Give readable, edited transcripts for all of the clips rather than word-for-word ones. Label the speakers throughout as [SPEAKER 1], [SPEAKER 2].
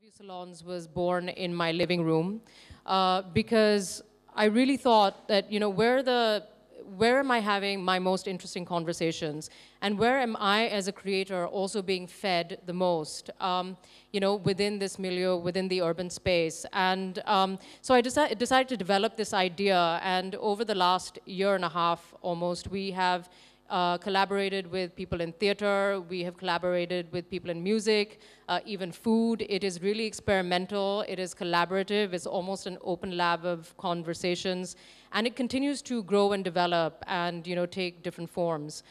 [SPEAKER 1] Bellevue Salons was born in my living room because I really thought that, where am I having my most interesting conversations? And where am I, as a creator, also being fed the most, within this milieu, within the urban space? And so I decided to develop this idea, and over the last year and a half, almost, we have collaborated with people in theater, we have collaborated with people in music, even food. It is really experimental, it is collaborative, it's almost an open lab of conversations, and it continues to grow and develop and take different forms.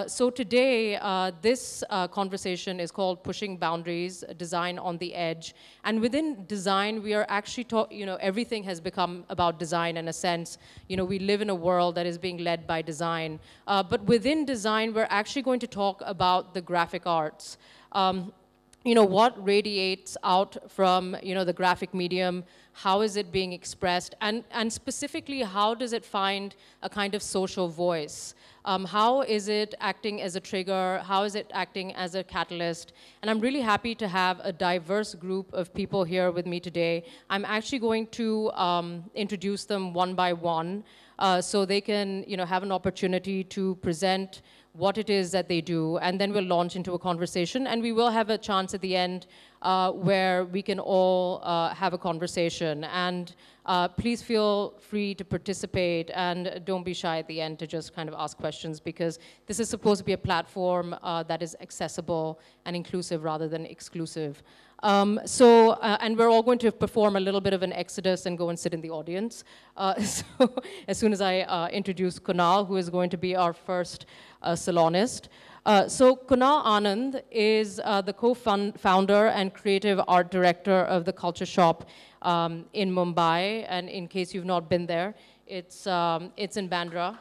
[SPEAKER 1] So today, this conversation is called Pushing Boundaries, Design on the Edge. And within design, we are actually everything has become about design in a sense. We live in a world that is being led by design. But within design, we're actually going to talk about the graphic arts. What radiates out from, the graphic medium, how is it being expressed, and specifically, how does it find a kind of social voice? How is it acting as a trigger? How is it acting as a catalyst? And I'm really happy to have a diverse group of people here with me today. I'm actually going to introduce them one by one so they can have an opportunity to present what it is that they do, and then we'll launch into a conversation, and we will have a chance at the end where we can all have a conversation. And please feel free to participate, and don't be shy at the end to just kind of ask questions, because this is supposed to be a platform that is accessible and inclusive rather than exclusive. And we're all going to perform a little bit of an exodus and go and sit in the audience. So as soon as I introduce Kunal, who is going to be our first salonist. So Kunal Anand is the co-founder and creative art director of the Culture Shop in Mumbai. And in case you've not been there, it's in Bandra.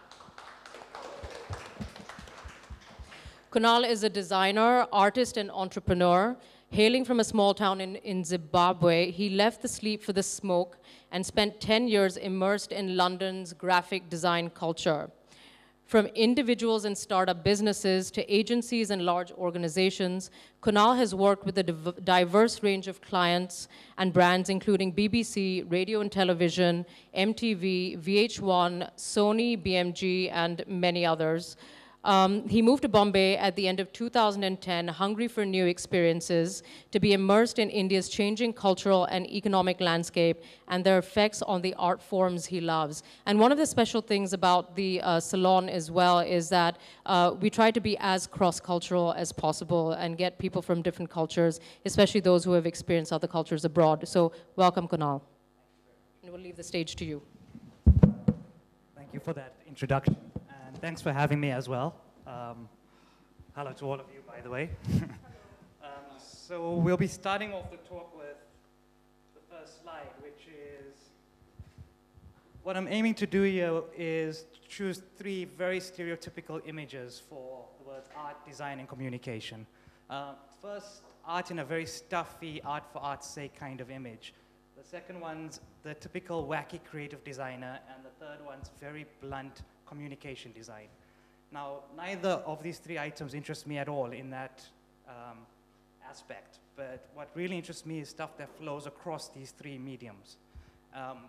[SPEAKER 1] Kunal is a designer, artist, and entrepreneur. Hailing from a small town in Zimbabwe, he left the sleep for the smoke and spent 10 years immersed in London's graphic design culture. From individuals and startup businesses to agencies and large organizations, Kunal has worked with a diverse range of clients and brands, including BBC, Radio and Television, MTV, VH1, Sony, BMG, and many others. He moved to Bombay at the end of 2010, hungry for new experiences, to be immersed in India's changing cultural and economic landscape and their effects on the art forms he loves. And one of the special things about the salon as well is that we try to be as cross-cultural as possible and get people from different cultures, especially those who have experienced other cultures abroad. So welcome, Kunal. And we'll leave the stage to you.
[SPEAKER 2] Thank you for that introduction. Thanks for having me as well. Hello to all of you, by the way. So we'll be starting off the talk with the first slide, which is, what I'm aiming to do here is choose three very stereotypical images for the words art, design, and communication. First, art in a very stuffy, art for art's sake kind of image. The second one's the typical wacky creative designer, and the third one's very blunt communication design. Now, neither of these three items interest me at all in that aspect, but what really interests me is stuff that flows across these three mediums.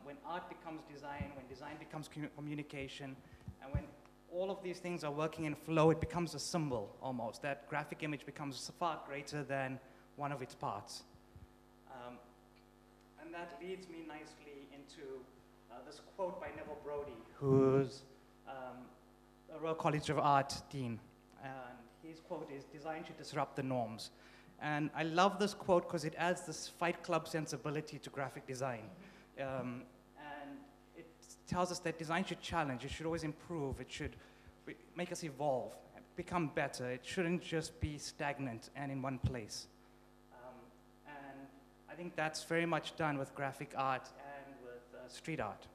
[SPEAKER 2] When art becomes design, when design becomes communication, and when all of these things are working in flow, it becomes a symbol almost. That graphic image becomes far greater than one of its parts. And that leads me nicely into this quote by Neville Brody, who's a Royal College of Art dean. And his quote is, "Design should disrupt the norms." And I love this quote because it adds this Fight Club sensibility to graphic design. And it tells us that design should challenge, it should always improve, it should make us evolve, become better. It shouldn't just be stagnant and in one place. And I think that's very much done with graphic art and with street art.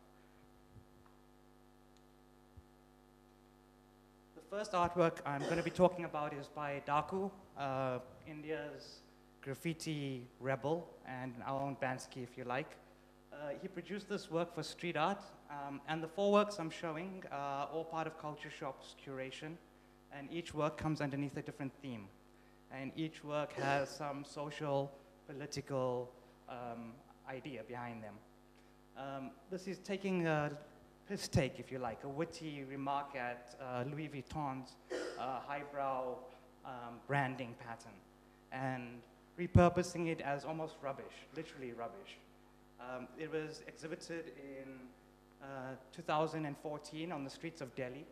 [SPEAKER 2] The first artwork I'm going to be talking about is by TARQ, India's graffiti rebel, and our own Bansky, if you like. He produced this work for street art, and the four works I'm showing are all part of Culture Shop's curation, and each work comes underneath a different theme. And each work has some social, political, idea behind them. This is taking a piss take, if you like, a witty remark at Louis Vuitton's highbrow branding pattern, and repurposing it as almost rubbish, literally rubbish. It was exhibited in 2014 on the streets of Delhi,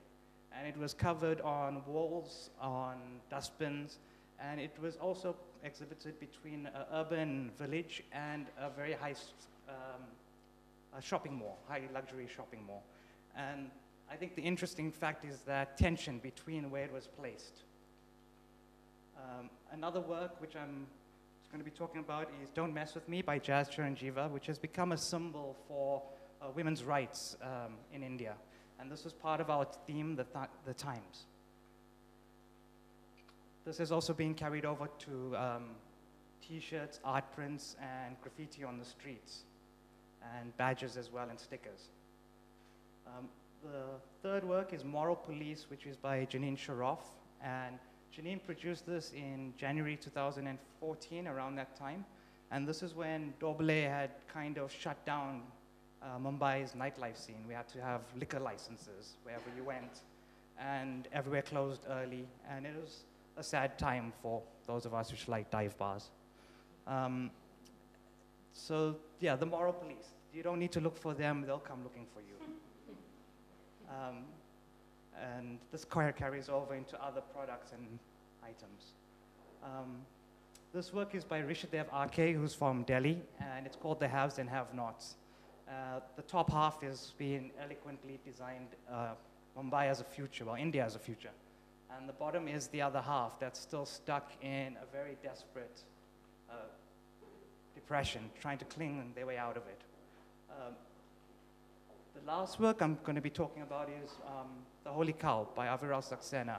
[SPEAKER 2] and it was covered on walls, on dustbins, and it was also exhibited between an urban village and a very high shopping mall, high luxury shopping mall. And I think the interesting fact is that tension between where it was placed. Another work which I'm going to be talking about is Don't Mess With Me by Jazz Chiranjeeva, which has become a symbol for women's rights in India. And this was part of our theme, the Times. This is also being carried over to T-shirts, art prints, and graffiti on the streets, and badges as well, and stickers. The third work is Moral Police, which is by Janine Sharoff, and Janine produced this in January 2014, around that time, and this is when Doble had kind of shut down Mumbai's nightlife scene. We had to have liquor licenses wherever you went, and everywhere closed early, and it was a sad time for those of us who like dive bars. So yeah, the Moral Police. You don't need to look for them, they'll come looking for you. And this carries over into other products and items. This work is by Rishadev RK, who's from Delhi, and it's called The Haves and Have-Nots. The top half is being eloquently designed Mumbai as a future, well, India as a future. And the bottom is the other half that's still stuck in a very desperate depression, trying to cling their way out of it. The last work I'm going to be talking about is The Holy Cow by Aviral Saxena,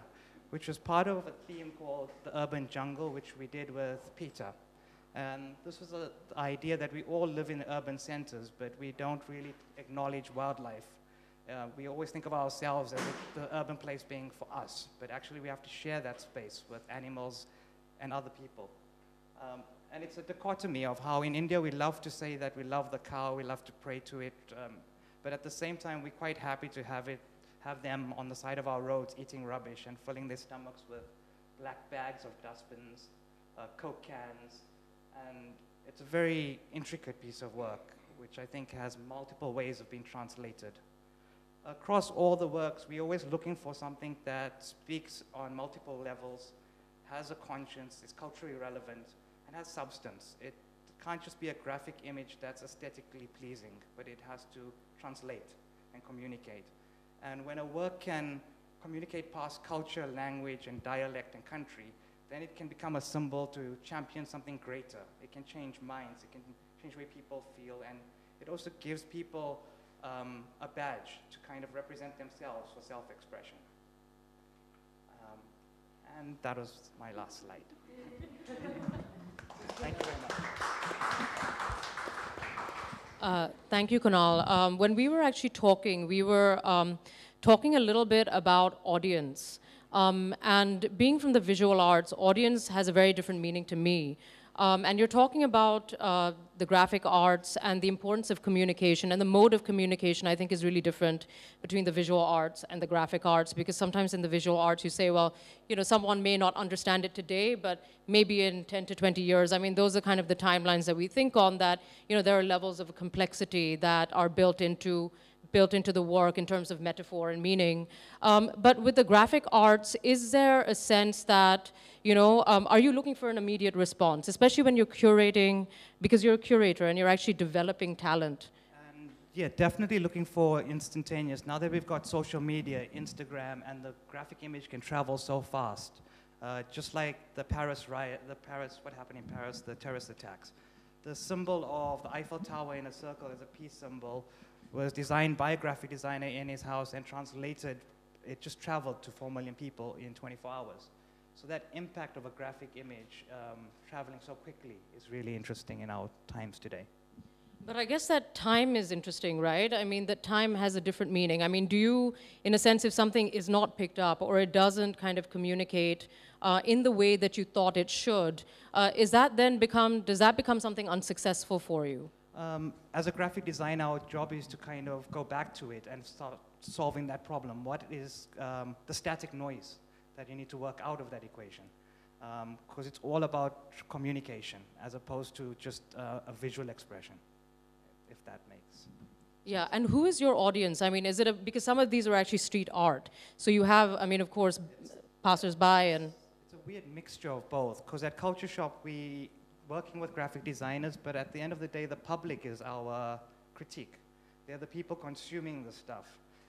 [SPEAKER 2] which was part of a theme called The Urban Jungle, which we did with Peter. And this was the idea that we all live in urban centers, but we don't really acknowledge wildlife. We always think of ourselves as the urban place being for us, but actually we have to share that space with animals and other people. And it's a dichotomy of how in India we love to say that we love the cow, we love to pray to it, but at the same time we're quite happy to have them on the side of our roads eating rubbish and filling their stomachs with black bags of dustbins, Coke cans, and it's a very intricate piece of work, which I think has multiple ways of being translated. Across all the works, we're always looking for something that speaks on multiple levels, has a conscience, is culturally relevant, and has substance. It can't just be a graphic image that's aesthetically pleasing, but it has to translate and communicate. And when a work can communicate past culture, language, and dialect and country, then it can become a symbol to champion something greater. It can change minds, it can change the way people feel, and it also gives people a badge to kind of represent themselves for self-expression. And that was my last slide. Thank you very much.
[SPEAKER 1] Thank you, Kunal. When we were actually talking, we were talking a little bit about audience. And being from the visual arts, audience has a very different meaning to me. And you're talking about the graphic arts and the importance of communication, and the mode of communication I think is really different between the visual arts and the graphic arts, because sometimes in the visual arts you say, well, you know, someone may not understand it today, but maybe in 10 to 20 years. I mean, those are kind of the timelines that we think on, that, you know, there are levels of complexity that are built into the work in terms of metaphor and meaning. But with the graphic arts, is there a sense that, you know, are you looking for an immediate response, especially when you're curating, because you're a curator and you're actually developing talent?
[SPEAKER 2] Yeah, definitely looking for instantaneous. Now that we've got social media, Instagram, and the graphic image can travel so fast, just like the Paris riot, what happened in Paris, the terrorist attacks. The symbol of the Eiffel Tower in a circle as a peace symbol was designed by a graphic designer in his house and translated. It just traveled to 4 million people in 24 hours. So that impact of a graphic image traveling so quickly is really interesting in our times today.
[SPEAKER 1] But I guess that time is interesting, right? I mean, that time has a different meaning. I mean, do you, in a sense, if something is not picked up or it doesn't kind of communicate in the way that you thought it should, does that become something unsuccessful for you?
[SPEAKER 2] As a graphic designer, our job is to kind of go back to it and start solving that problem. What is the static noise that you need to work out of that equation? Because it's all about communication as opposed to just a visual expression, if that makes.
[SPEAKER 1] Yeah, and who is your audience? I mean, is it because some of these are actually street art. So you have, I mean, of course, passers-by and...
[SPEAKER 2] It's a weird mixture of both, because at Culture Shop, we working with graphic designers, but at the end of the day, the public is our critique. They're the people consuming the stuff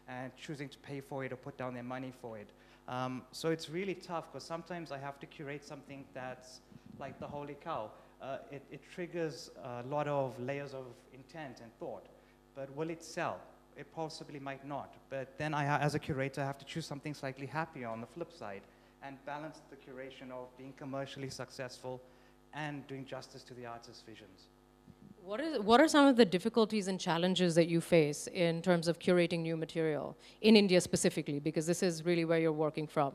[SPEAKER 2] and choosing to pay for it or put down their money for it. So it's really tough, because sometimes I have to curate something that's like the holy cow. It triggers a lot of layers of intent and thought, but will it sell? It possibly might not, but then as a curator, I have to choose something slightly happier on the flip side and balance the curation of being commercially successful and doing justice to the artist's visions.
[SPEAKER 1] What are some of the difficulties and challenges that you face in terms of curating new material, in India specifically, because this is really where you're working from?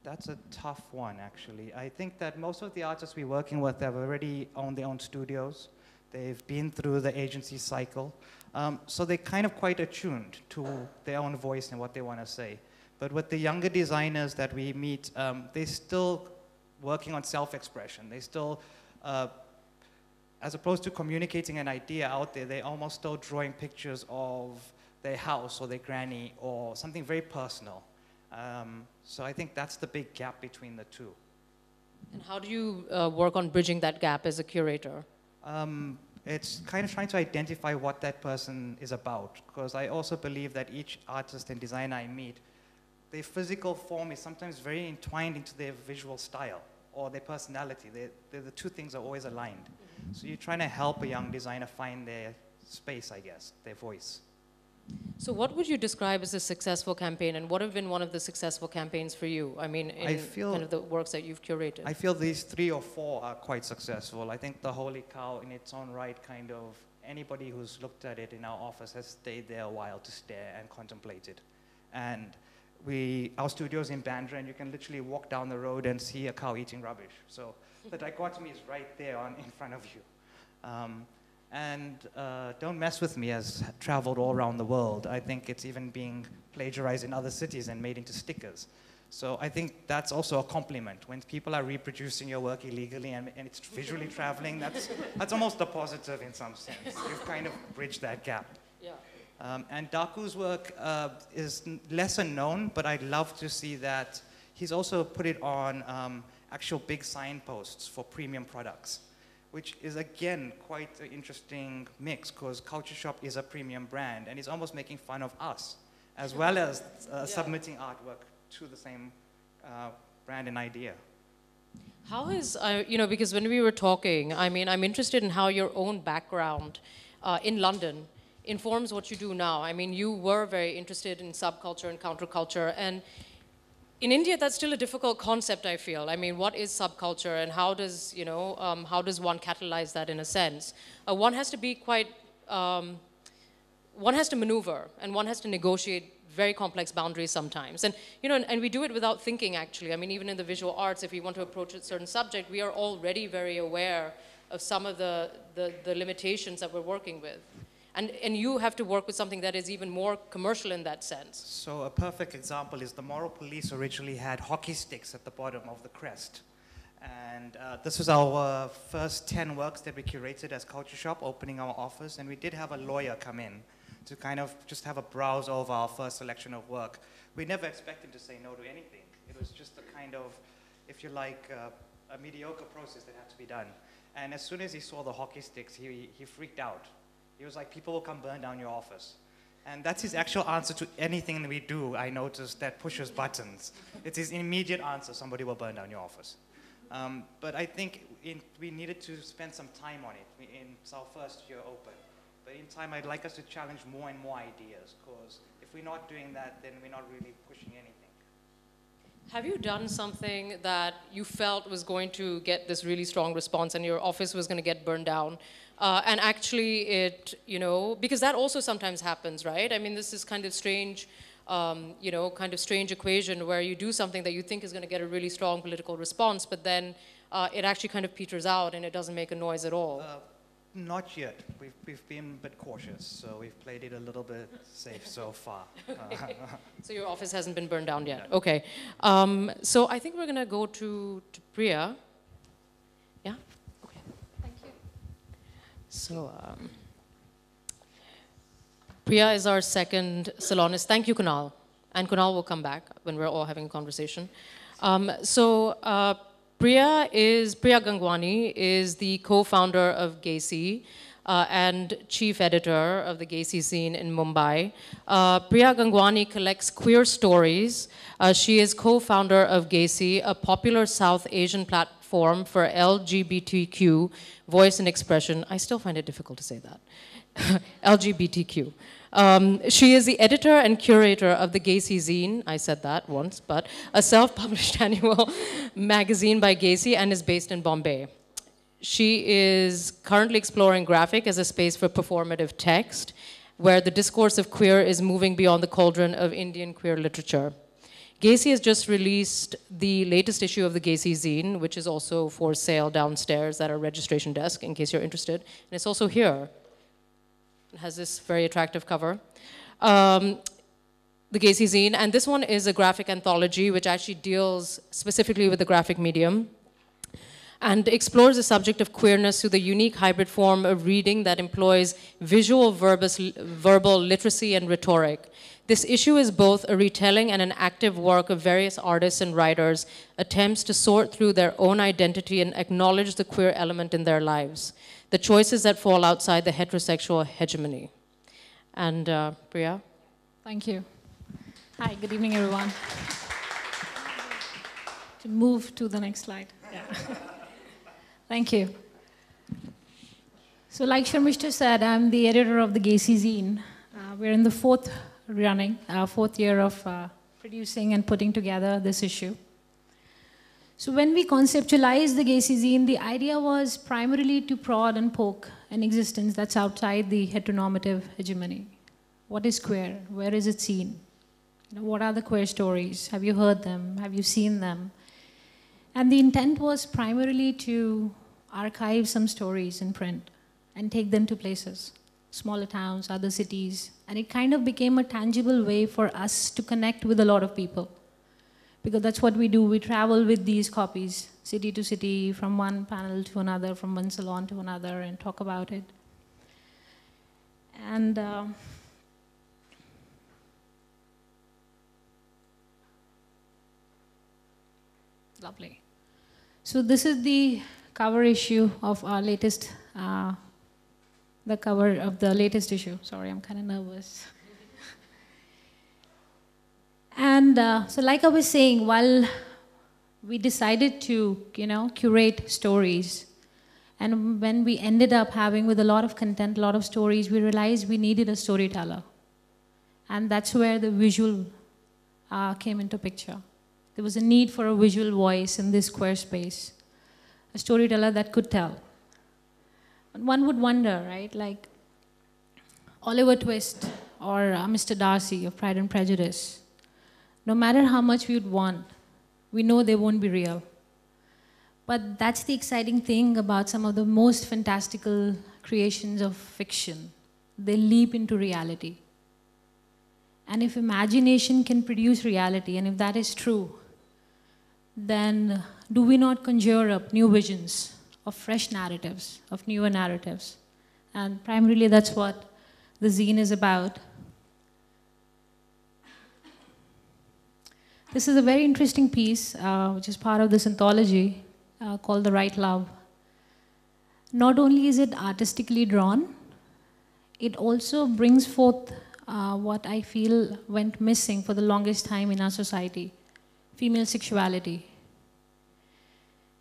[SPEAKER 2] That's a tough one, actually. I think that most of the artists we're working with have already owned their own studios. They've been through the agency cycle. So they're kind of quite attuned to their own voice and what they want to say. But with the younger designers that we meet, they're still working on self-expression. They still, as opposed to communicating an idea out there, they're almost still drawing pictures of their house or their granny or something very personal. So I think that's the big gap between the two.
[SPEAKER 1] And how do you work on bridging that gap as a curator?
[SPEAKER 2] It's kind of trying to identify what that person is about, because I also believe that each artist and designer I meet, their physical form is sometimes very entwined into their visual style or their personality. The two things are always aligned. Mm-hmm. So you're trying to help a young designer find their space, I guess, their voice.
[SPEAKER 1] So what would you describe as a successful campaign, and what have been one of the successful campaigns for you? I mean, in kind of the works that you've curated.
[SPEAKER 2] I feel these 3 or 4 are quite successful. I think the Holy Cow in its own right, kind of, anybody who's looked at it in our office has stayed there a while to stare and contemplate it. And our studio's in Bandra, and you can literally walk down the road and see a cow eating rubbish. So the dichotomy is right there in front of you. Don't Mess With Me has traveled all around the world. I think it's even being plagiarized in other cities and made into stickers. So I think that's also a compliment. When people are reproducing your work illegally and it's visually traveling, that's almost a positive in some sense. You've kind of bridged that gap.
[SPEAKER 1] Yeah.
[SPEAKER 2] And Daku's work is lesser known, but I'd love to see that he's also put it on actual big signposts for premium products, which is, again, quite an interesting mix, because Culture Shop is a premium brand, and he's almost making fun of us, as well as submitting artwork to the same brand and idea.
[SPEAKER 1] How is, because when we were talking, I mean, I'm interested in how your own background in London informs what you do now. I mean, you were very interested in subculture and counterculture, and in India, that's still a difficult concept, I feel. I mean, what is subculture, and how does one catalyze that in a sense? One has to be one has to maneuver, and one has to negotiate very complex boundaries sometimes. And, and we do it without thinking, actually. I mean, even in the visual arts, if we want to approach a certain subject, we are already very aware of some of the limitations that we're working with. And you have to work with something that is even more commercial in that sense.
[SPEAKER 2] So a perfect example is the Moral Police originally had hockey sticks at the bottom of the crest. And this was our first 10 works that we curated as Culture Shop, opening our office. And we did have a lawyer come in to kind of just have a browse over our first selection of work. We never expected to say no to anything. It was just a kind of, if you like, a mediocre process that had to be done. And as soon as he saw the hockey sticks, he freaked out. He was like, people will come burn down your office. And that's his actual answer to anything that we do, I noticed, that pushes buttons. It's his immediate answer: somebody will burn down your office. But I think we needed to spend some time on it. It's our first year open. But in time, I'd like us to challenge more and more ideas, because if we're not doing that, then we're not really pushing anything.
[SPEAKER 1] Have you done something that you felt was going to get this really strong response and your office was going to get burned down? And actually it, you know, because that also sometimes happens, right? I mean, this is kind of strange, you know, kind of strange equation where you do something that you think is going to get a really strong political response, but then it actually kind of peters out and it doesn't make a noise at all.
[SPEAKER 2] Not yet. We've been a bit cautious, so we've played it a little bit safe so far.
[SPEAKER 1] Okay. So your office hasn't been burned down yet. Okay. So I think we're going to go to Priya. Yeah? Okay.
[SPEAKER 3] Thank you.
[SPEAKER 1] So Priya is our second salonist. Thank you, Kunal. And Kunal will come back when we're all having a conversation. Priya Gangwani is the co-founder of Gaysi and chief editor of the Gaysi Zine in Mumbai. Priya Gangwani collects queer stories. She is co-founder of Gaysi, a popular South Asian platform for LGBTQ voice and expression. I still find it difficult to say that. LGBTQ. She is the editor and curator of the Gaysi Zine, I said that once, but a self-published annual magazine by Gaysi and is based in Bombay. She is currently exploring graphic as a space for performative text, where the discourse of queer is moving beyond the cauldron of Indian queer literature. Gaysi has just released the latest issue of the Gaysi Zine, which is also for sale downstairs at our registration desk, in case you're interested. And it's also here. It has this very attractive cover. The Gaysi Zine, and this one is a graphic anthology which actually deals specifically with the graphic medium and explores the subject of queerness through the unique hybrid form of reading that employs visual verbal literacy and rhetoric. This issue is both a retelling and an active work of various artists and writers' attempts to sort through their own identity and acknowledge the queer element in their lives, the choices that fall outside the heterosexual hegemony. And Priya?
[SPEAKER 3] Thank you. Hi, good evening, everyone. To move to the next slide. Yeah. Thank you. So like Sharmistha said, I'm the editor of the Gaysi Zine. We're in the fourth year of producing and putting together this issue. So when we conceptualized the Gaysi Zine, the idea was primarily to prod and poke an existence that's outside the heteronormative hegemony. What is queer? Where is it seen? You know, what are the queer stories? Have you heard them? Have you seen them? And the intent was primarily to archive some stories in print and take them to places, smaller towns, other cities. And it kind of became a tangible way for us to connect with a lot of people. Because that's what we do. We travel with these copies, city to city, from one panel to another, from one salon to another, and talk about it. And lovely. So this is the cover issue of our latest, the cover of the latest issue. Sorry, I'm kind of nervous. And so like I was saying, while we decided to, curate stories, and when we ended up having with a lot of content, a lot of stories, we realized we needed a storyteller. And that's where the visual came into picture. There was a need for a visual voice in this queer space, a storyteller that could tell. And one would wonder, right, like Oliver Twist or Mr. Darcy of Pride and Prejudice, no matter how much we would want, we know they won't be real. But that's the exciting thing about some of the most fantastical creations of fiction. They leap into reality. And if imagination can produce reality, and if that is true, then do we not conjure up new visions of fresh narratives, of newer narratives? And primarily that's what the zine is about. This is a very interesting piece, which is part of this anthology called The Right Love. Not only is it artistically drawn, it also brings forth what I feel went missing for the longest time in our society, female sexuality.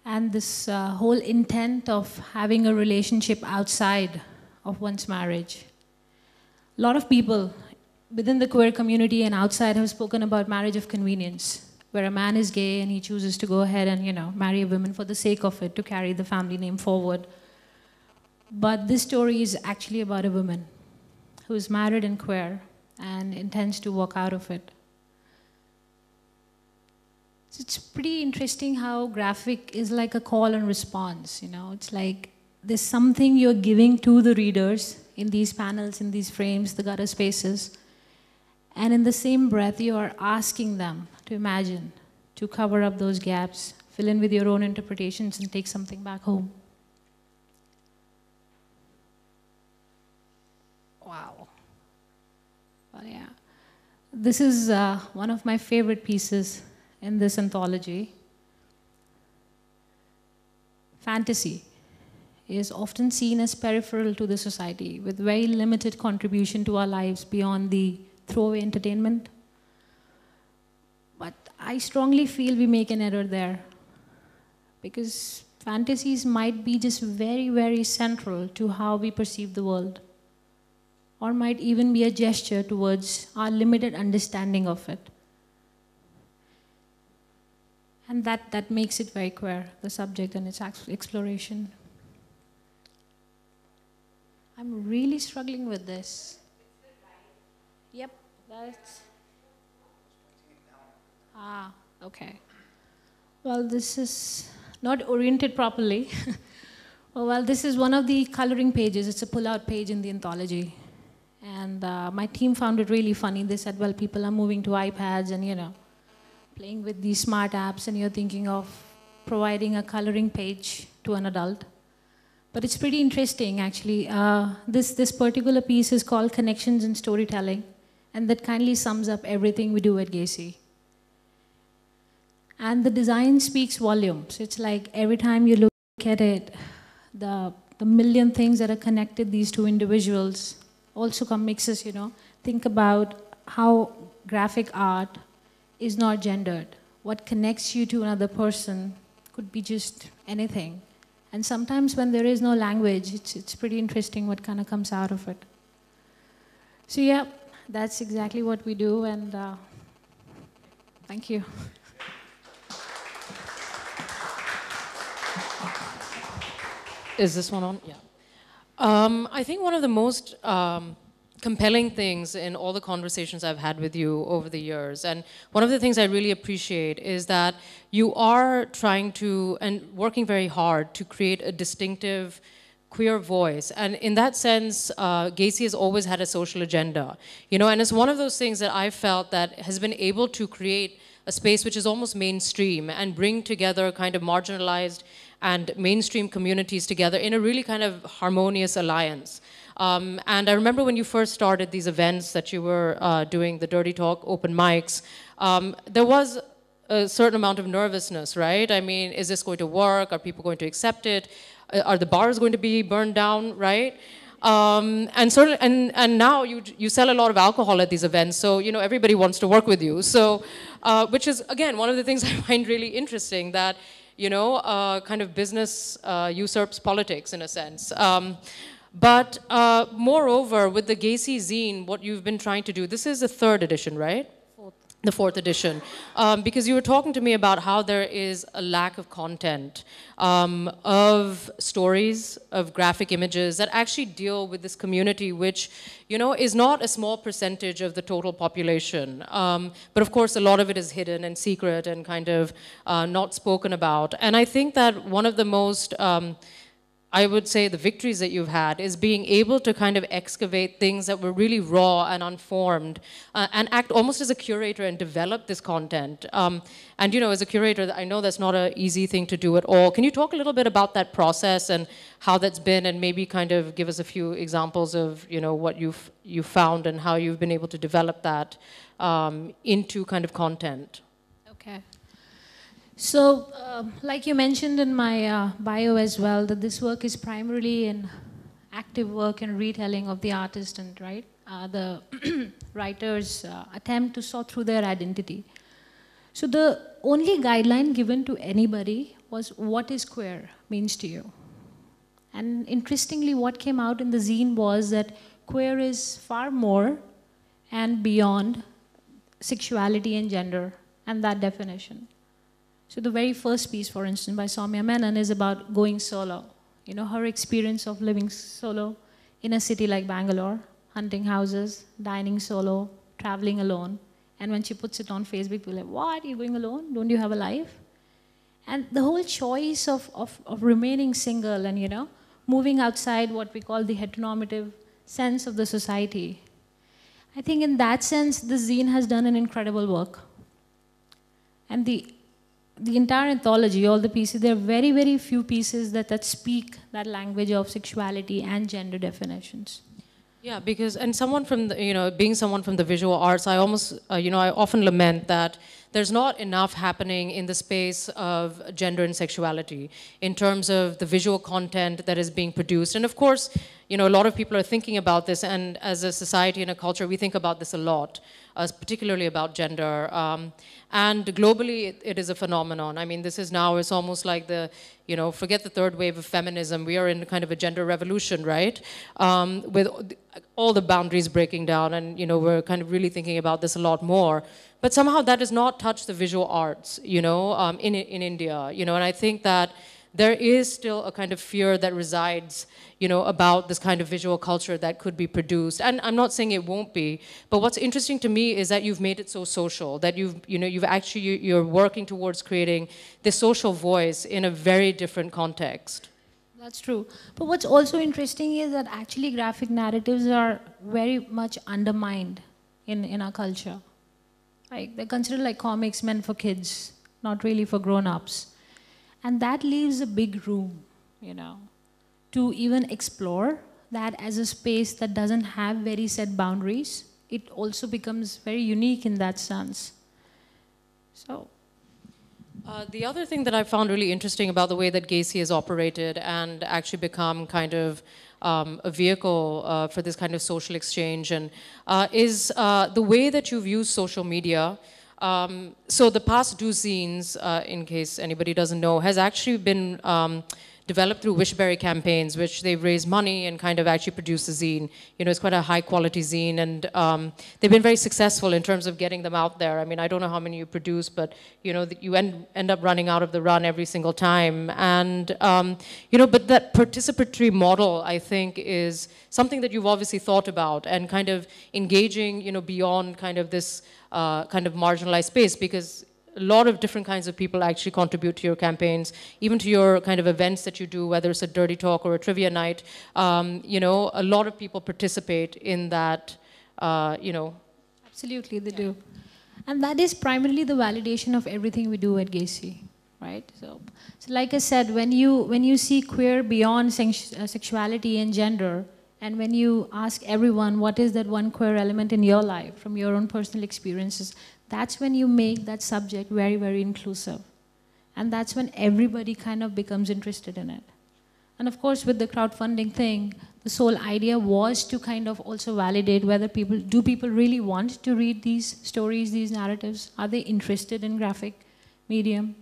[SPEAKER 3] And this whole intent of having a relationship outside of one's marriage. A lot of people within the queer community and outside have spoken about marriage of convenience. where a man is gay and he chooses to go ahead and, marry a woman for the sake of it, to carry the family name forward. But this story is actually about a woman who's married and queer and intends to walk out of it. So it's pretty interesting how graphic is like a call and response, It's like there's something you're giving to the readers in these panels, in these frames, the gutter spaces. And in the same breath, you are asking them to imagine, to cover up those gaps, fill in with your own interpretations, and take something back home. Wow. Well, yeah. This is one of my favorite pieces in this anthology. Fantasy is often seen as peripheral to the society, with very limited contribution to our lives beyond the throwaway entertainment. But I strongly feel we make an error there, because fantasies might be just very, very central to how we perceive the world, or might even be a gesture towards our limited understanding of it. And that makes it very queer, the subject and its exploration. I'm really struggling with this. Yep, that's... okay. Well, this is not oriented properly. Well, this is one of the coloring pages. It's a pull-out page in the anthology. And my team found it really funny. They said, well, people are moving to iPads and, playing with these smart apps, and you're thinking of providing a coloring page to an adult. But it's pretty interesting, actually. This particular piece is called Connections in Storytelling, and that kindly sums up everything we do at Gaysi. And the design speaks volumes. It's like every time you look at it, the million things that are connected these two individuals also makes us, think about how graphic art is not gendered. What connects you to another person could be just anything. And sometimes when there is no language, it's pretty interesting what kind of comes out of it. So yeah, that's exactly what we do, and thank you.
[SPEAKER 1] Is this one on? Yeah. I think one of the most compelling things in all the conversations I've had with you over the years, and one of the things I really appreciate is that you are trying to, and working very hard to create a distinctive queer voice. And in that sense, Gaysi has always had a social agenda, and it's one of those things that I felt that has been able to create a space which is almost mainstream and bring together kind of marginalized and mainstream communities together in a really kind of harmonious alliance. And I remember when you first started these events that you were doing, the Dirty Talk open mics, there was a certain amount of nervousness, right? I mean, is this going to work? Are people going to accept it? Are the bars going to be burned down, right? And now you sell a lot of alcohol at these events, so everybody wants to work with you. So, which is again one of the things I find really interesting, that kind of business usurps politics in a sense. But moreover, with the Gaysi zine, what you've been trying to do, this is the 3rd edition, right? The 4th edition. Because you were talking to me about how there is a lack of content, of stories, of graphic images that actually deal with this community, which, is not a small percentage of the total population. But of course, a lot of it is hidden and secret and kind of not spoken about. And I think that one of the most I would say the victories that you've had is being able to kind of excavate things that were really raw and unformed, and act almost as a curator and develop this content. And as a curator, I know that's not an easy thing to do at all. Can you talk a little bit about that process and how that's been, and maybe kind of give us a few examples of what you've found and how you've been able to develop that into kind of content?
[SPEAKER 3] Okay. So, like you mentioned in my bio as well, that this work is primarily an active work and retelling of the artist and the writer's attempt to sort through their identity. So the only guideline given to anybody was what is queer means to you. And interestingly, what came out in the zine was that queer is far more and beyond sexuality and gender and that definition. So the very first piece, for instance, by Soumya Menon is about going solo. You know, her experience of living solo in a city like Bangalore, hunting houses, dining solo, traveling alone. And when she puts it on Facebook, people are like, what, you're going alone? Don't you have a life? And the whole choice of remaining single and, you know, moving outside what we call the heteronormative sense of the society. I think in that sense, the zine has done an incredible work. And the entire anthology, all the pieces, there are very, very few pieces that speak that language of sexuality and gender definitions.
[SPEAKER 1] Yeah, because, and someone from the, you know, being someone from the visual arts, I almost, you know, I often lament that there's not enough happening in the space of gender and sexuality in terms of the visual content that is being produced. And of course, you know, a lot of people are thinking about this, and as a society and a culture, we think about this a lot, particularly about gender. And globally, it is a phenomenon. I mean, this is now, it's almost like the, you know, forget the third wave of feminism. We are in kind of a gender revolution, right? With all the boundaries breaking down, and, you know, we're kind of really thinking about this a lot more. But somehow that does not touch the visual arts, you know, in India, you know, and I think that there is still a kind of fear that resides, you know, about this kind of visual culture that could be produced. And I'm not saying it won't be, but what's interesting to me is that you've made it so social, that you're working towards creating this social voice in a very different context.
[SPEAKER 3] That's true. But what's also interesting is that actually graphic narratives are very much undermined in our culture. Like, they're considered like comics meant for kids, not really for grown-ups. And that leaves a big room, you know, to even explore that as a space that doesn't have very set boundaries. It also becomes very unique in that sense. So.
[SPEAKER 1] The other thing that I found really interesting about the way that Gaysi has operated and actually become kind of a vehicle for this kind of social exchange and is the way that you've used social media. So the past two zines, in case anybody doesn't know, has actually been developed through Wishberry campaigns, which they've raised money and kind of actually produced a zine. You know, it's quite a high quality zine, and they've been very successful in terms of getting them out there. I mean, I don't know how many you produce, but you know, you end up running out of the run every single time. And you know, but that participatory model, I think, is something that you've obviously thought about, and kind of engaging, you know, beyond kind of this kind of marginalized space, because a lot of different kinds of people actually contribute to your campaigns, even to your kind of events that you do, whether it's a dirty talk or a trivia night. You know, a lot of people participate in that, you know.
[SPEAKER 3] Absolutely, they do. And that is primarily the validation of everything we do at Gaysi, right? So like I said, when you see queer beyond sexuality and gender, and when you ask everyone what is that one queer element in your life from your own personal experiences, that's when you make that subject very, very inclusive. And that's when everybody kind of becomes interested in it. And of course, with the crowdfunding thing, the sole idea was to kind of also validate whether people really want to read these stories, these narratives? Are they interested in graphic medium?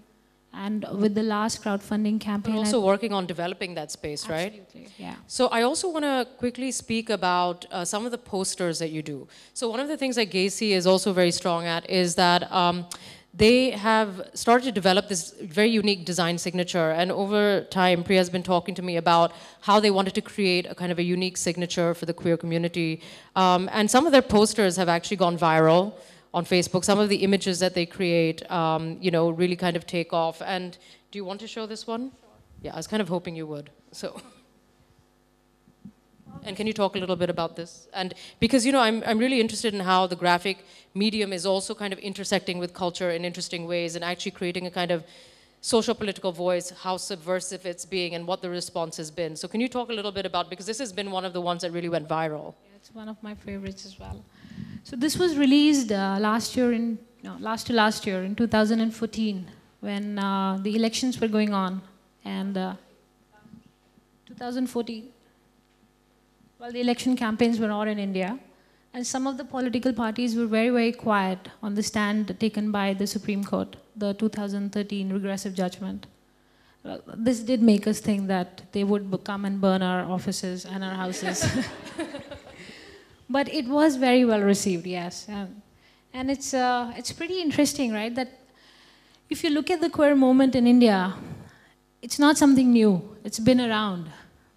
[SPEAKER 3] And with the last crowdfunding campaign...
[SPEAKER 1] But also working on developing that space, right?
[SPEAKER 3] Absolutely, yeah.
[SPEAKER 1] So I also want to quickly speak about some of the posters that you do. So one of the things that Gaysi is also very strong at is that they have started to develop this very unique design signature. And over time, Priya has been talking to me about how they wanted to create a kind of a unique signature for the queer community. And some of their posters have actually gone viral on Facebook. Some of the images that they create, you know, really kind of take off. And do you want to show this one? Sure. Yeah, I was kind of hoping you would. So, and can you talk a little bit about this? And because, you know, I'm really interested in how the graphic medium is also kind of intersecting with culture in interesting ways and actually creating a kind of social political voice, how subversive it's being, and what the response has been. So can you talk a little bit about, because this has been one of the ones that really went viral.
[SPEAKER 3] Yeah, it's one of my favorites as well. So this was released last year in 2014, when the elections were going on, and 2014, well, the election campaigns were on in India, and some of the political parties were very, very quiet on the stand taken by the Supreme Court, the 2013 regressive judgment. This did make us think that they would come and burn our offices and our houses. But it was very well received, yes. And it's pretty interesting, right? That if you look at the queer movement in India, it's not something new. It's been around.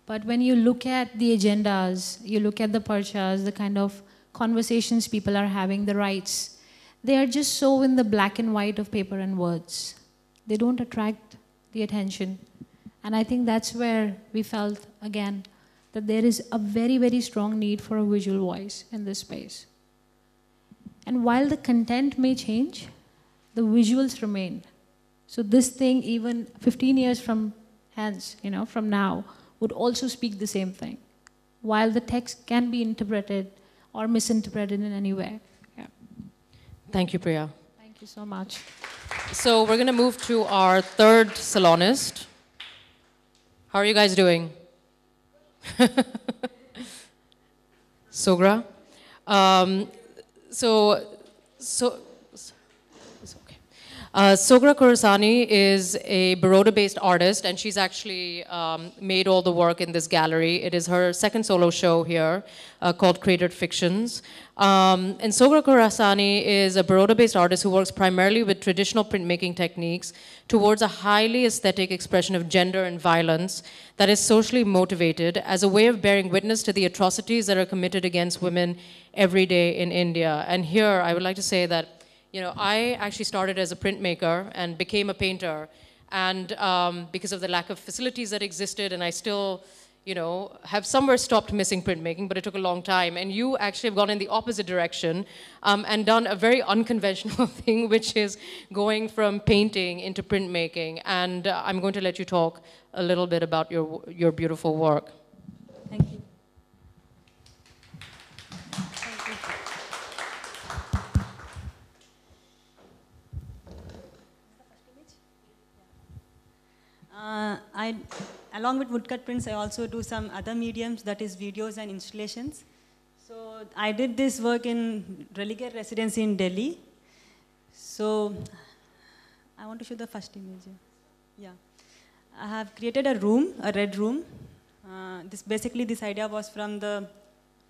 [SPEAKER 3] But when you look at the agendas, you look at the parchas, the kind of conversations people are having, the rights, they are just so in the black and white of paper and words. They don't attract the attention. And I think that's where we felt, again, that there is a very, very strong need for a visual voice in this space. And while the content may change, the visuals remain. So this thing, even 15 years from hence, from now, would also speak the same thing, while the text can be interpreted or misinterpreted in any way. Yeah.
[SPEAKER 1] Thank you, Priya.
[SPEAKER 3] Thank you so much.
[SPEAKER 1] So we're going to move to our third salonist. How are you guys doing? Soghra? Soghra Khurasani is a Baroda-based artist, and she's actually made all the work in this gallery. It is her second solo show here called Cratered Fictions. And Soghra Khurasani is a Baroda-based artist who works primarily with traditional printmaking techniques towards a highly aesthetic expression of gender and violence that is socially motivated as a way of bearing witness to the atrocities that are committed against women every day in India. And here, I would like to say that I actually started as a printmaker and became a painter, and because of the lack of facilities that existed, and I still, have somewhere stopped missing printmaking, but it took a long time. And you actually have gone in the opposite direction and done a very unconventional thing, which is going from painting into printmaking. And I'm going to let you talk a little bit about your beautiful work.
[SPEAKER 4] Thank you. Along with woodcut prints, I also do some other mediums, that is videos and installations. So I did this work in Religare residency in Delhi. So I want to show the first image. Yeah. I have created a room, a red room. This idea was from the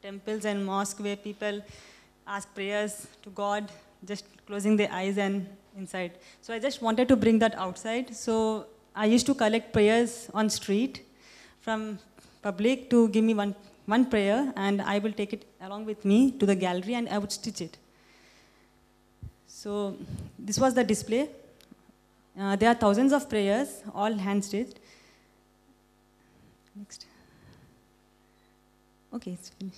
[SPEAKER 4] temples and mosques where people ask prayers to God, just closing their eyes and inside. So I just wanted to bring that outside. So I used to collect prayers on street from public to give me one prayer, and I will take it along with me to the gallery and I would stitch it. So this was the display. There are thousands of prayers, all hand stitched. Next. Okay, it's finished.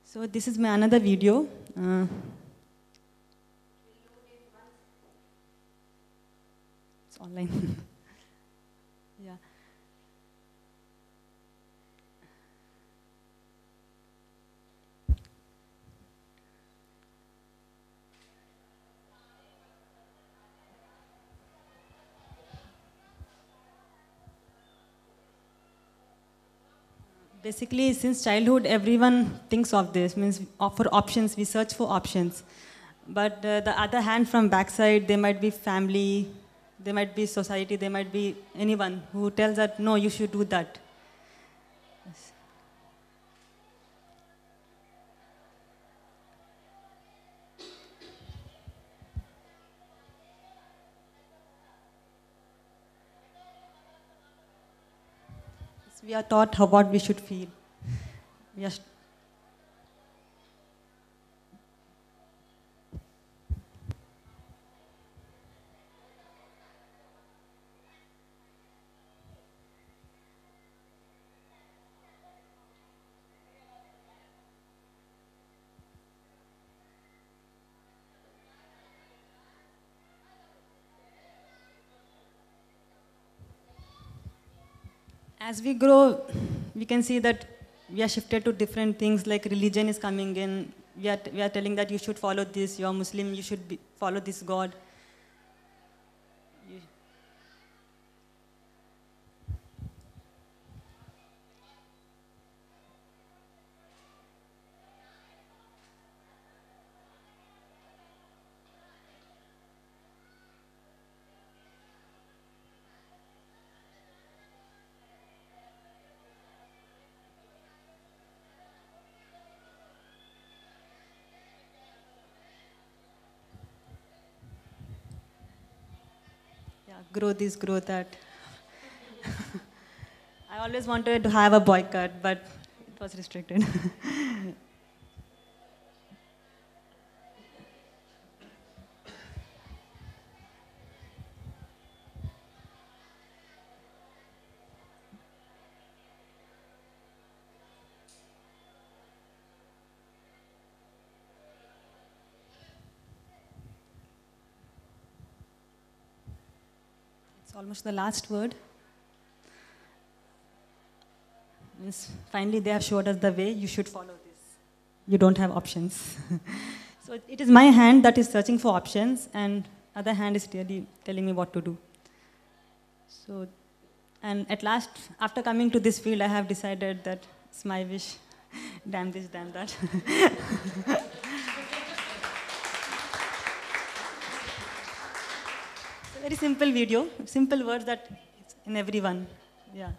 [SPEAKER 4] So this is my another video. It's online. Yeah. Basically, since childhood, everyone thinks of this, means for options, we search for options. But the other hand from backside, there might be family, there might be society, there might be anyone who tells that, no, you should do that. Yes. We are taught what we should feel. We are As we grow, we can see that we are shifted to different things, like religion is coming in. We are telling that you should follow this, you are Muslim, you should follow this God. grow this, grow that. I always wanted to have a boycott, but it was restricted. It's almost the last word. Means finally, they have showed us the way. You should follow this. You don't have options. So it is my hand that is searching for options, and other hand is really telling me what to do. So, and at last, after coming to this field, I have decided that it's my wish. Damn this, damn that. It's a very simple video, simple words that it's in everyone. Yeah.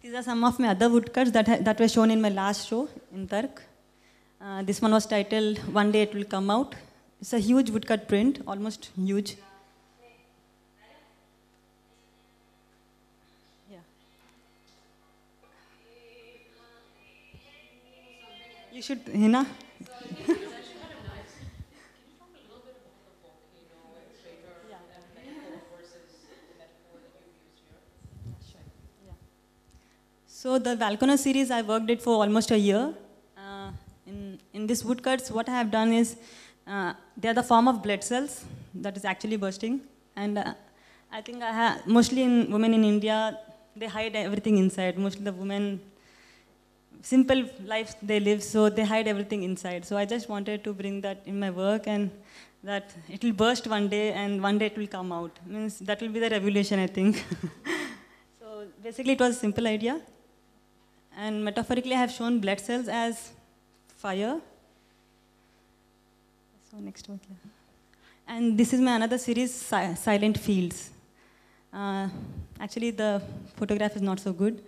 [SPEAKER 4] These are some of my other woodcuts that were shown in my last show in TARQ. This one was titled, One Day It Will Come Out. It's a huge woodcut print, almost huge. Yeah. You should, Hina? So the Volcano series, I worked it for almost a year. In this woodcuts, what I have done is, they are the form of blood cells that is actually bursting. And I think mostly in women in India, they hide everything inside. Mostly the women, simple life they live, so they hide everything inside. So I just wanted to bring that in my work, and that it will burst one day, and one day it will come out. Means that will be the revolution, I think. So basically, it was a simple idea. And metaphorically, I have shown blood cells as fire. So next one. Yeah. And this is my another series, Silent Fields. Actually, the photograph is not so good.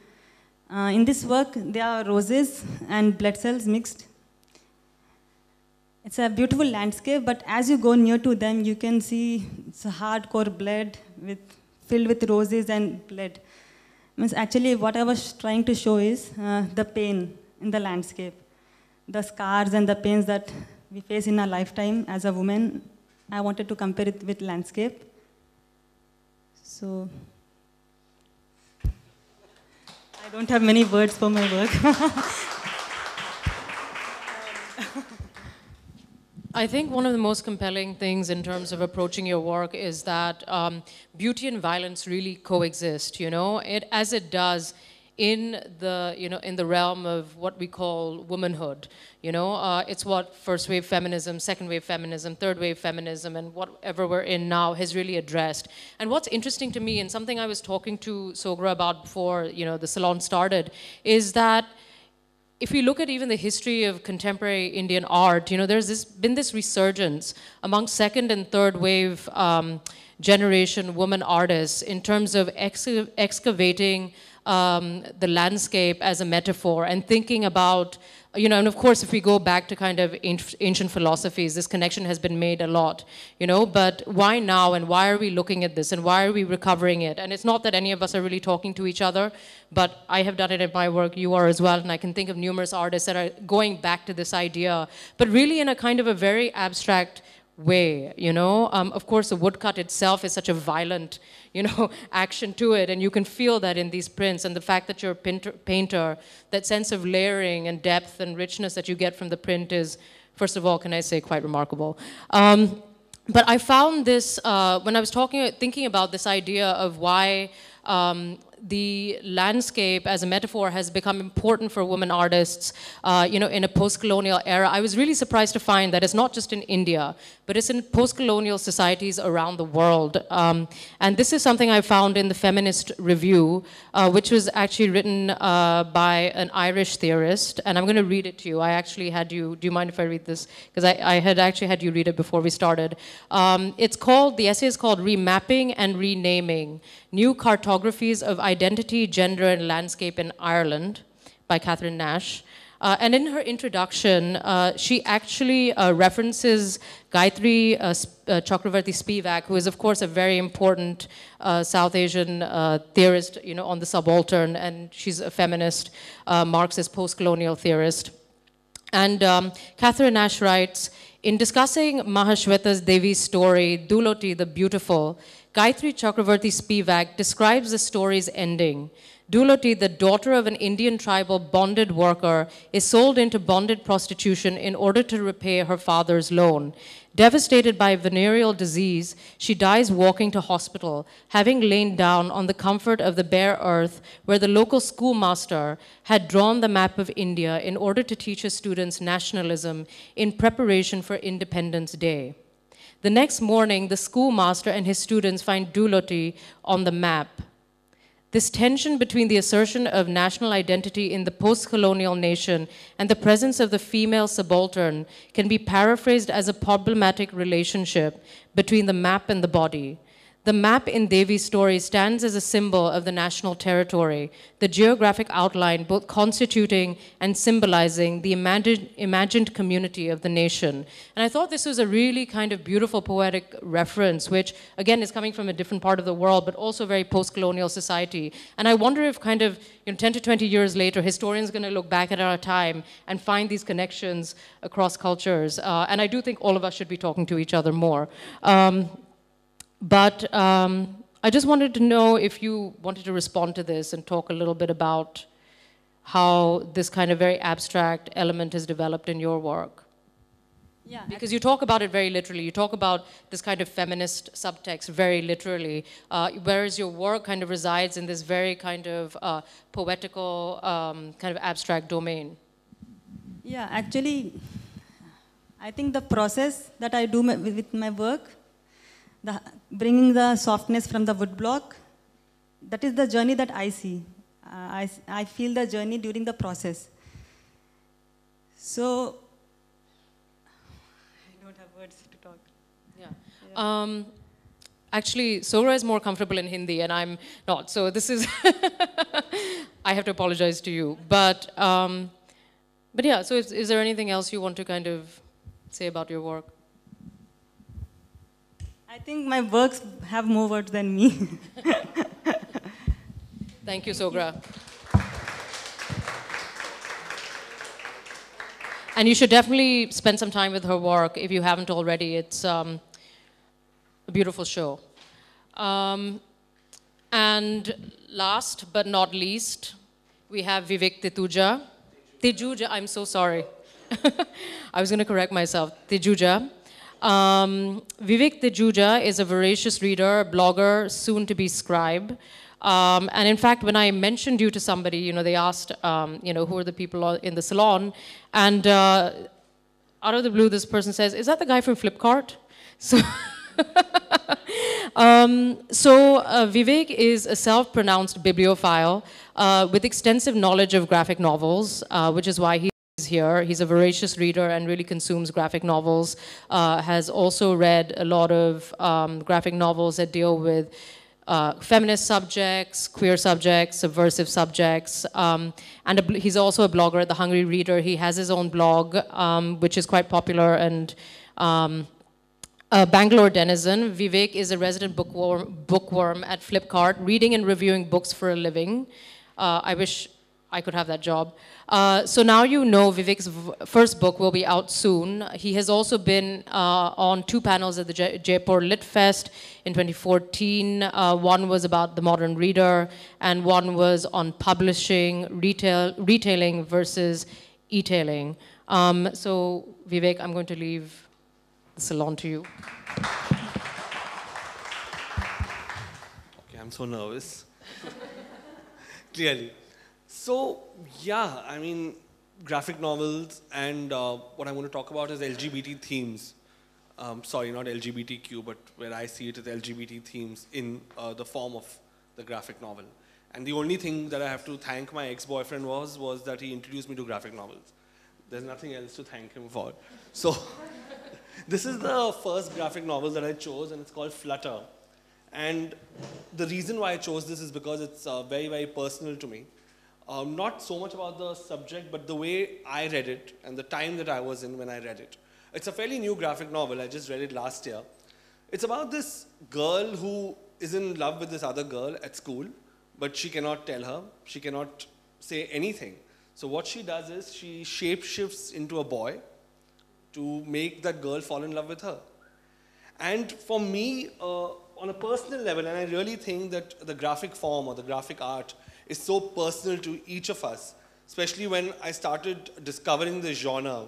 [SPEAKER 4] In this work, there are roses and blood cells mixed. It's a beautiful landscape, but as you go near to them, you can see it's a hardcore blood filled with roses and blood. Means actually, what I was trying to show is the pain in the landscape, the scars and the pains that we face in our lifetime as a woman. I wanted to compare it with landscape. So I don't have many words for my work.
[SPEAKER 1] I think one of the most compelling things in terms of approaching your work is that beauty and violence really coexist, you know, as it does in the realm of what we call womanhood. You know, it's what first wave feminism, second wave feminism, third wave feminism, and whatever we're in now has really addressed. And what's interesting to me, and something I was talking to Soghra about before, you know, the salon started, is that if we look at even the history of contemporary Indian art, you know, there's been this resurgence among second and third wave generation woman artists in terms of excavating the landscape as a metaphor and thinking about, you know, and of course, if we go back to kind of ancient philosophies, this connection has been made a lot, you know, but why now and why are we looking at this and why are we recovering it? And it's not that any of us are really talking to each other, but I have done it in my work, you are as well, and I can think of numerous artists that are going back to this idea, but really in a kind of a very abstract way, you know. Of course, the woodcut itself is such a violent, you know, action to it, and you can feel that in these prints, and the fact that you're a painter, that sense of layering and depth and richness that you get from the print is, first of all, can I say, quite remarkable. But I found this, when I was thinking about this idea of why the landscape as a metaphor has become important for women artists, you know, in a post-colonial era. I was really surprised to find that it's not just in India, but it's in post-colonial societies around the world. And this is something I found in the Feminist Review, which was actually written by an Irish theorist, and I'm going to read it to you. I actually had you, do you mind if I read this? Because I had actually had you read it before we started. It's called, the essay is called Remapping and Renaming, New Cartographies of Identity, Gender and Landscape in Ireland by Catherine Nash. And in her introduction, she actually references Gayatri Chakravarti Spivak, who is, of course, a very important South Asian theorist, you know, on the subaltern, and she's a feminist, Marxist, post-colonial theorist. And Catherine Nash writes, in discussing Mahashweta Devi's story, Duloti the Beautiful, Gayatri Chakravarti Spivak describes the story's ending. Duloti, the daughter of an Indian tribal bonded worker, is sold into bonded prostitution in order to repay her father's loan. Devastated by venereal disease, she dies walking to hospital, having lain down on the comfort of the bare earth where the local schoolmaster had drawn the map of India in order to teach his students nationalism in preparation for Independence Day. The next morning, the schoolmaster and his students find Duloti on the map. This tension between the assertion of national identity in the post-colonial nation and the presence of the female subaltern can be paraphrased as a problematic relationship between the map and the body. The map in Devi's story stands as a symbol of the national territory, the geographic outline both constituting and symbolizing the imagined community of the nation. And I thought this was a really kind of beautiful poetic reference, which again is coming from a different part of the world, but also very post-colonial society. And I wonder if kind of 10 to 20 years later, historians are going to look back at our time and find these connections across cultures. And I do think all of us should be talking to each other more. But I just wanted to know if you wanted to respond to this and talk a little bit about how this kind of very abstract element has developed in your work.
[SPEAKER 4] Yeah,
[SPEAKER 1] because you talk about it very literally. You talk about this kind of feminist subtext very literally, whereas your work kind of resides in this very kind of poetical, kind of abstract domain.
[SPEAKER 4] Yeah, actually, I think the process that I do with my work, bringing the softness from the woodblock, that is the journey that I see. I feel the journey during the process. So, I don't have words to talk.
[SPEAKER 1] Yeah. Actually, Soghra is more comfortable in Hindi and I'm not. So this is, I have to apologize to you. But yeah, so is there anything else you want to kind of say about your work?
[SPEAKER 4] I think my works have more words than me.
[SPEAKER 1] Thank you, Soghra. And you should definitely spend some time with her work if you haven't already. It's a beautiful show. And last but not least, we have Vivek Tejuja. Tejuja, I'm so sorry. I was going to correct myself. Tejuja. Vivek Tejuja is a voracious reader, blogger, soon to be scribe. And in fact, when I mentioned you to somebody, they asked, who are the people in the salon? And out of the blue, this person says, is that the guy from Flipkart? So, Vivek is a self-pronounced bibliophile with extensive knowledge of graphic novels, which is why he's here. He's a voracious reader and really consumes graphic novels. Has also read a lot of graphic novels that deal with feminist subjects, queer subjects, subversive subjects. And he's also a blogger at The Hungry Reader. He has his own blog, which is quite popular, and a Bangalore denizen. Vivek is a resident bookworm at Flipkart, reading and reviewing books for a living. I wish I could have that job. So now you know Vivek's first book will be out soon. He has also been on 2 panels at the Jaipur Lit Fest in 2014. One was about the modern reader, and one was on publishing, retailing versus e-tailing. So Vivek, I'm going to leave the salon to you.
[SPEAKER 5] Okay, I'm so nervous. clearly. So, yeah, I mean, graphic novels, and what I'm going to talk about is LGBT themes. Sorry, not LGBTQ, but where I see it as LGBT themes in the form of the graphic novel. And the only thing that I have to thank my ex-boyfriend was that he introduced me to graphic novels. There's nothing else to thank him for. So, this is the first graphic novel that I chose, and it's called Flutter. And the reason why I chose this is because it's very, very personal to me. Not so much about the subject, but the way I read it and the time that I was in when I read it. It's a fairly new graphic novel. I just read it last year. It's about this girl who is in love with this other girl at school, but she cannot tell her. She cannot say anything. So what she does is she shapeshifts into a boy to make that girl fall in love with her. And for me, on a personal level, and I really think that the graphic form or the graphic art is so personal to each of us, especially when I started discovering the genre,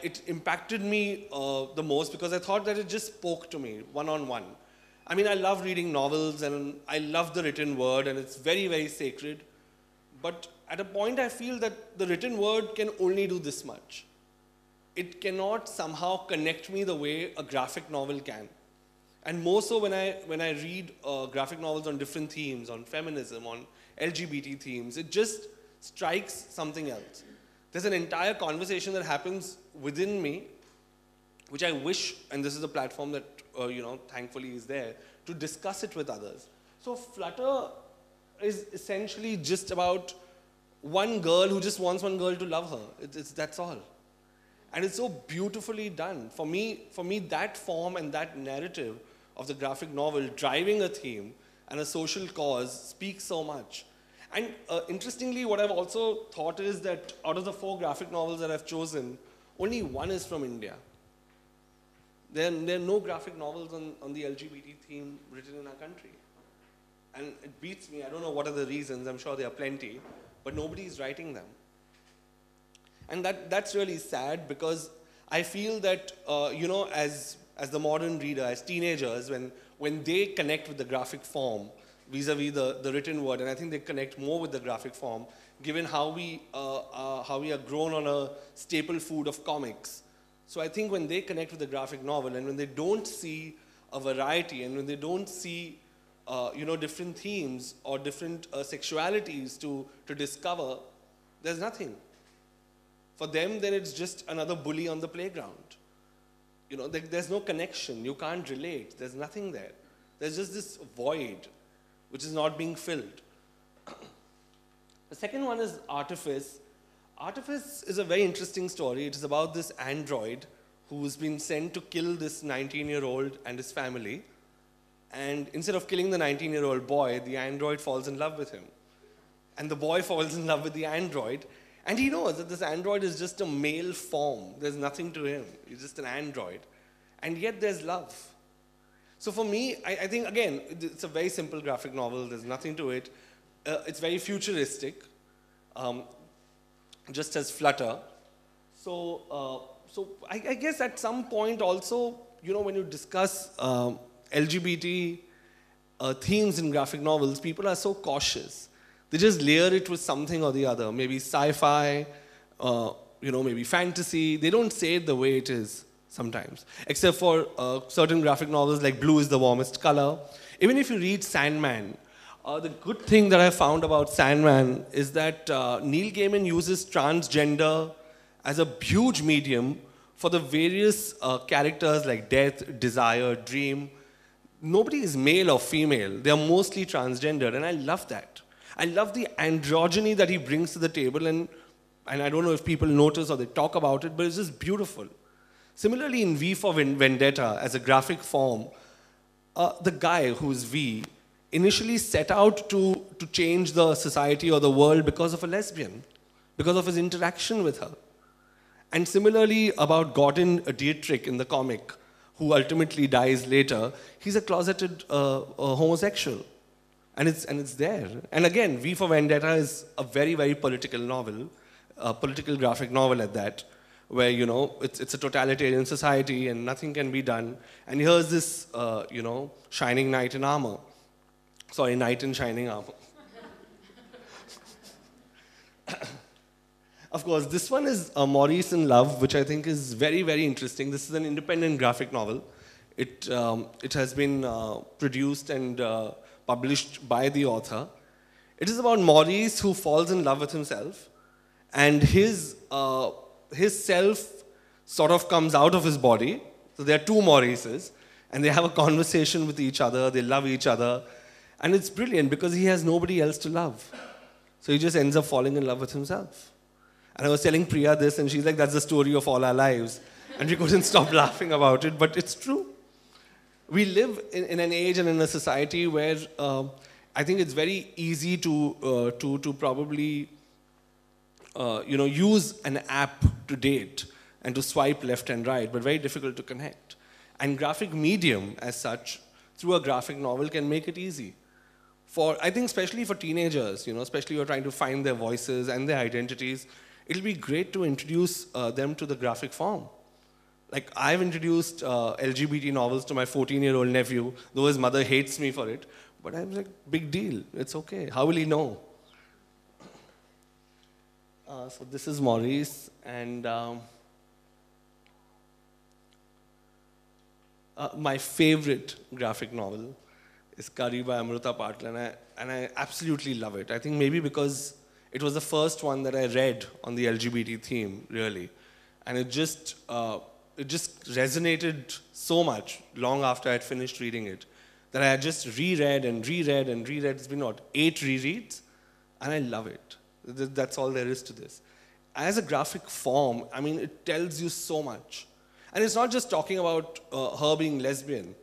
[SPEAKER 5] it impacted me the most because I thought that it just spoke to me one-on-one. I mean, I love reading novels and I love the written word and it's very, very sacred. But at a point, I feel that the written word can only do this much. It cannot somehow connect me the way a graphic novel can. And more so when I read graphic novels on different themes, on feminism, on LGBT themes, it just strikes something else. There's an entire conversation that happens within me, which I wish, and this is a platform that, thankfully is there, to discuss it with others. So Flutter is essentially just about one girl who just wants one girl to love her. That's all. And it's so beautifully done. For me, that form and that narrative of the graphic novel driving a theme and a social cause speaks so much. And interestingly, what I've also thought is that out of the 4 graphic novels that I've chosen, only one is from India. There are no graphic novels on the LGBT theme written in our country. And it beats me. I don't know what are the reasons. I'm sure there are plenty. But nobody is writing them. And that's really sad because I feel that, as the modern reader, as teenagers, when they connect with the graphic form, vis-a-vis the written word, and I think they connect more with the graphic form, given how we are grown on a staple food of comics. So I think when they connect with the graphic novel, and when they don't see a variety, and when they don't see different themes or different sexualities to discover, there's nothing. For them, then it's just another bully on the playground. There's no connection. You can't relate. There's nothing there. There's just this void which is not being filled. The second one is Artifice. Artifice is a very interesting story. It is about this android who's been sent to kill this 19-year-old and his family. And instead of killing the 19-year-old boy, the android falls in love with him. And the boy falls in love with the android. And he knows that this android is just a male form. There's nothing to him. He's just an android. And yet there's love. So for me, I think, again, it's a very simple graphic novel. There's nothing to it. It's very futuristic, just as Flutter. So I guess at some point also, when you discuss LGBT themes in graphic novels, people are so cautious. They just layer it with something or the other, maybe sci-fi, maybe fantasy. They don't say it the way it is sometimes, except for certain graphic novels like Blue is the Warmest Color. Even if you read Sandman, the good thing that I found about Sandman is that Neil Gaiman uses transgender as a huge medium for the various characters like death, desire, dream. Nobody is male or female. They are mostly transgender, and I love that. I love the androgyny that he brings to the table, and I don't know if people notice or they talk about it, but it's just beautiful. Similarly, in V for Vendetta, as a graphic form, the guy who's V initially set out to change the society or the world because of a lesbian, because of his interaction with her. And similarly, about Gordon Dietrich in the comic, who ultimately dies later, he's a closeted homosexual. And it's there. And again, V for Vendetta is a very, very political novel, a political graphic novel at that, where, it's a totalitarian society and nothing can be done. And here's this, shining knight in armor. Sorry, knight in shining armor. Of course, this one is Maurice in Love, which I think is very, very interesting. This is an independent graphic novel. It has been produced and published by the author. It is about Maurice who falls in love with himself, and his self sort of comes out of his body. So there are two Maurices, and they have a conversation with each other, they love each other, and it's brilliant because he has nobody else to love. So he just ends up falling in love with himself. And I was telling Priya this, and she's like, that's the story of all our lives. And we couldn't stop laughing about it, but it's true. We live in an age and in a society where I think it's very easy to probably use an app to date and to swipe left and right, but very difficult to connect. And graphic medium as such, through a graphic novel, can make it easy. I think especially for teenagers, especially who are trying to find their voices and their identities, it'll be great to introduce them to the graphic form. Like, I've introduced LGBT novels to my 14-year-old nephew, though his mother hates me for it. But I was like, big deal, it's okay. How will he know? So this is Maurice, and my favorite graphic novel is Kari by Amrita Patil, and I absolutely love it. I think maybe because it was the first one that I read on the LGBT theme, really. And it just resonated so much long after I had finished reading it that I had just reread and reread and reread. It's been, 8 rereads? And I love it. That's all there is to this. As a graphic form, I mean, it tells you so much. And it's not just talking about her being lesbian.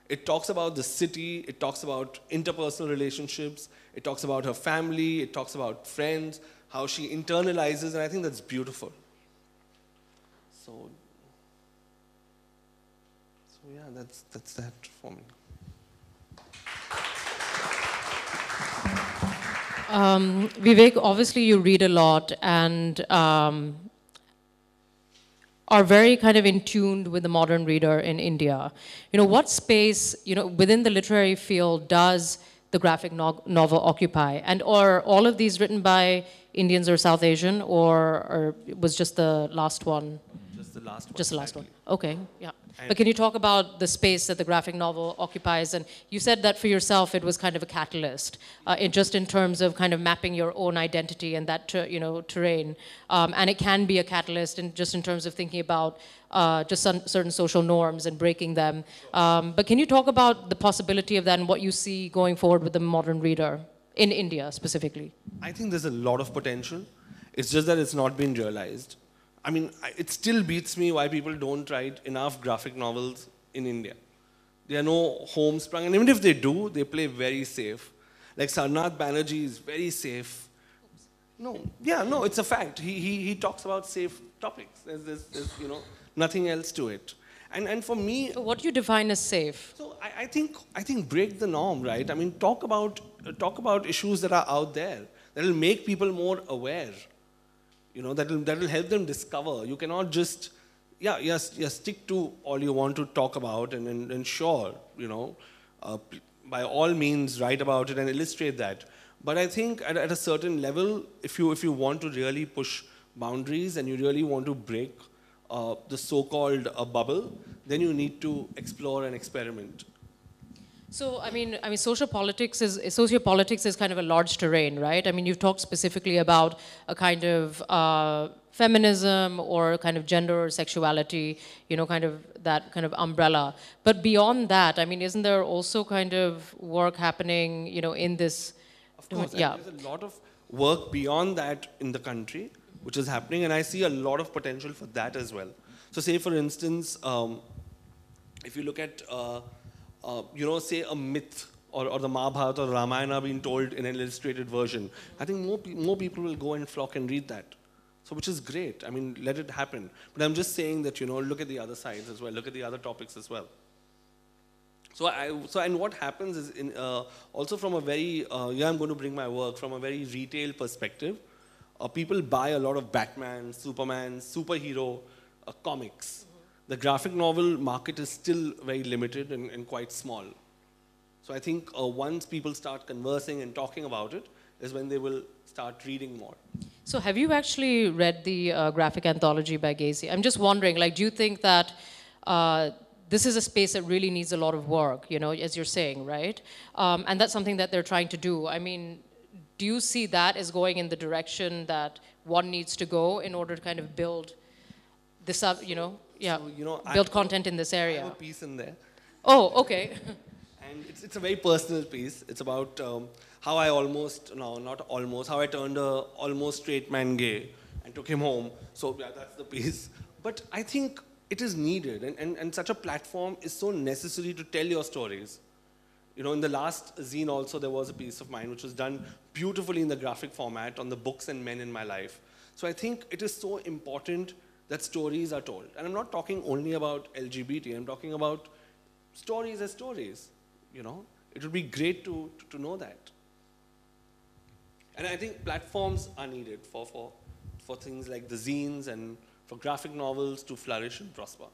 [SPEAKER 5] It talks about the city, it talks about interpersonal relationships, it talks about her family, it talks about friends, how she internalizes, and I think that's beautiful. So yeah, that's that for me.
[SPEAKER 1] Vivek, obviously you read a lot and are very kind of in tune with the modern reader in India. What space, within the literary field does the graphic novel occupy? And are all of these written by Indians or South Asian, or was just the last one?
[SPEAKER 5] Just the last one.
[SPEAKER 1] Just the last one. Okay, yeah. But can you talk about the space that the graphic novel occupies? And you said that for yourself it was kind of a catalyst, just in terms of kind of mapping your own identity and that terrain. And it can be a catalyst just in terms of thinking about just certain social norms and breaking them. But can you talk about the possibility of that and what you see going forward with the modern reader in India specifically?
[SPEAKER 5] I think there's a lot of potential. It's just that it's not been realized. I mean, it still beats me why people don't write enough graphic novels in India. There are no homesprung, and even if they do, they play very safe. Like Sarnath Banerjee is very safe. No, it's a fact. He talks about safe topics. There's nothing else to it. And for me,
[SPEAKER 1] so what do you define as safe?
[SPEAKER 5] So I think break the norm, right? I mean, talk about issues that are out there that will make people more aware. That will help them discover. You cannot just, stick to all you want to talk about and sure, by all means write about it and illustrate that. But I think at a certain level, if you want to really push boundaries and you really want to break the so-called bubble, then you need to explore and experiment.
[SPEAKER 1] So, I mean, sociopolitics is kind of a large terrain, right? I mean, you've talked specifically about a kind of feminism or kind of gender or sexuality, kind of that kind of umbrella. But beyond that, I mean, isn't there also kind of work happening, in this?
[SPEAKER 5] Of course,
[SPEAKER 1] yeah.
[SPEAKER 5] There's a lot of work beyond that in the country, which is happening, and I see a lot of potential for that as well. So, say for instance, if you look at say a myth or the Mahabharata or Ramayana being told in an illustrated version, I think more people will go and flock and read that. So which is great. I mean, let it happen. But I'm just saying that, look at the other sides as well. Look at the other topics as well. And what happens is, also from a very, I'm going to bring my work from a very retail perspective. People buy a lot of Batman, Superman, superhero comics. The graphic novel market is still very limited and quite small. So I think once people start conversing and talking about it is when they will start reading more.
[SPEAKER 1] So have you actually read the graphic anthology by Gaysi? I'm just wondering, like, do you think that this is a space that really needs a lot of work, you know, as you're saying, right? And that's something that they're trying to do. I mean, do you see that as going in the direction that one needs to go in order to kind of build this up, you know? Yeah,
[SPEAKER 5] So, you know,
[SPEAKER 1] build content in this area.
[SPEAKER 5] I have a piece in there.
[SPEAKER 1] Oh, okay.
[SPEAKER 5] And it's a very personal piece. It's about how I almost, no, not almost, how I turned a almost straight man gay and took him home. So yeah, that's the piece. But I think it is needed, and such a platform is so necessary to tell your stories. You know, in the last zine also, there was a piece of mine which was done beautifully in the graphic format on the books and men in my life. So I think it is so important that stories are told. And I'm not talking only about LGBT, I'm talking about stories as stories, you know. It would be great to know that. And I think platforms are needed for things like the zines and for graphic novels to flourish and prosper.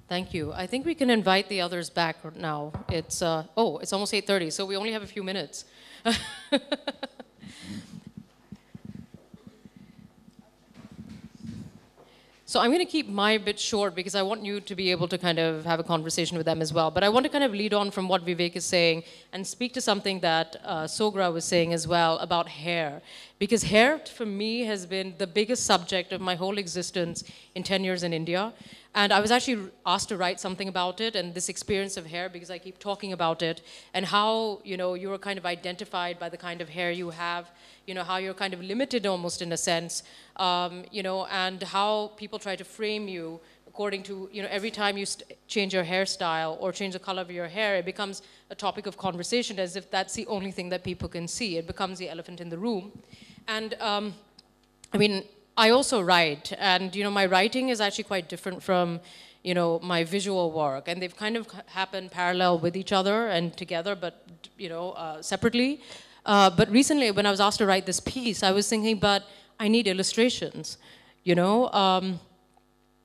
[SPEAKER 1] Thank you. I think we can invite the others back now. It's, oh, it's almost 8:30, so we only have a few minutes. So I'm going to keep my bit short because I want you to be able to kind of have a conversation with them as well. But I want to kind of lead on from what Vivek is saying and speak to something that Soghra was saying as well about hair. Because hair, for me, has been the biggest subject of my whole existence in 10 years in India. And I was actually asked to write something about it and this experience of hair because I keep talking about it and how, you know, you are kind of identified by the kind of hair you have, you know, how you're kind of limited almost in a sense, you know, and how people try to frame you according to, you know, every time you change your hairstyle or change the color of your hair, it becomes a topic of conversation as if that's the only thing that people can see. It becomes the elephant in the room. And I mean, I also write, and you know, my writing is actually quite different from, you know, my visual work, and they've kind of happened parallel with each other and together, but you know, separately. But recently, when I was asked to write this piece, I was thinking, but I need illustrations, you know,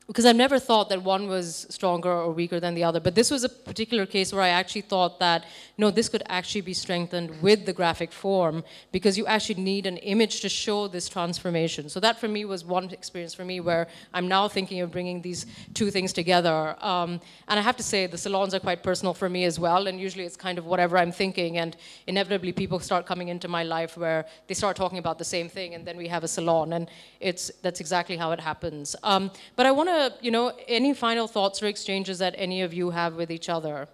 [SPEAKER 1] because I've never thought that one was stronger or weaker than the other. But this was a particular case where I actually thought that, no, this could actually be strengthened with the graphic form because you actually need an image to show this transformation. So that for me was one experience for me where I'm now thinking of bringing these two things together. And I have to say the salons are quite personal for me as well. And usually it's kind of whatever I'm thinking. And inevitably people start coming into my life where they start talking about the same thing. And then we have a salon. And that's exactly how it happens. But I want to, you know, any final thoughts or exchanges that any of you have with each other?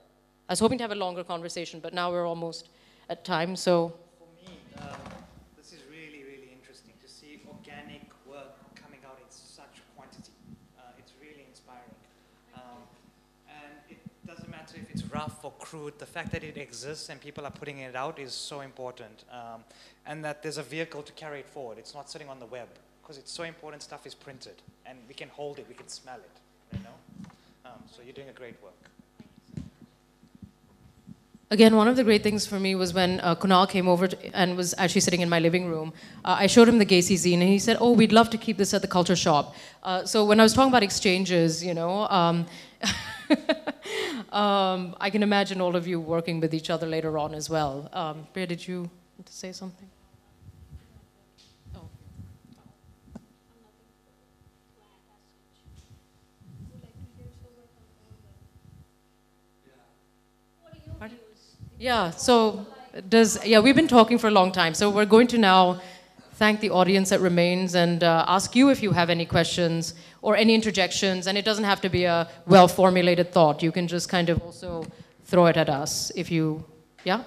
[SPEAKER 1] I was hoping to have a longer conversation, but now we're almost at time, so.
[SPEAKER 2] For me, this is really, really interesting to see organic work coming out in such quantity. It's really inspiring. And it doesn't matter if it's rough or crude, the fact that it exists and people are putting it out is so important. And that there's a vehicle to carry it forward. It's not sitting on the web. Because it's so important, stuff is printed, and we can hold it, we can smell it, you know? So you're doing a great work.
[SPEAKER 1] Again, one of the great things for me was when Kunal came over and was actually sitting in my living room. I showed him the Gaysi zine, and he said, oh, we'd love to keep this at the Culture Shop. So when I was talking about exchanges, you know, I can imagine all of you working with each other later on as well. Priya, did you want to say something? Yeah, so we've been talking for a long time. So we're going to now thank the audience that remains and ask you if you have any questions or any interjections. And it doesn't have to be a well-formulated thought. You can just kind of also throw it at us if you, yeah?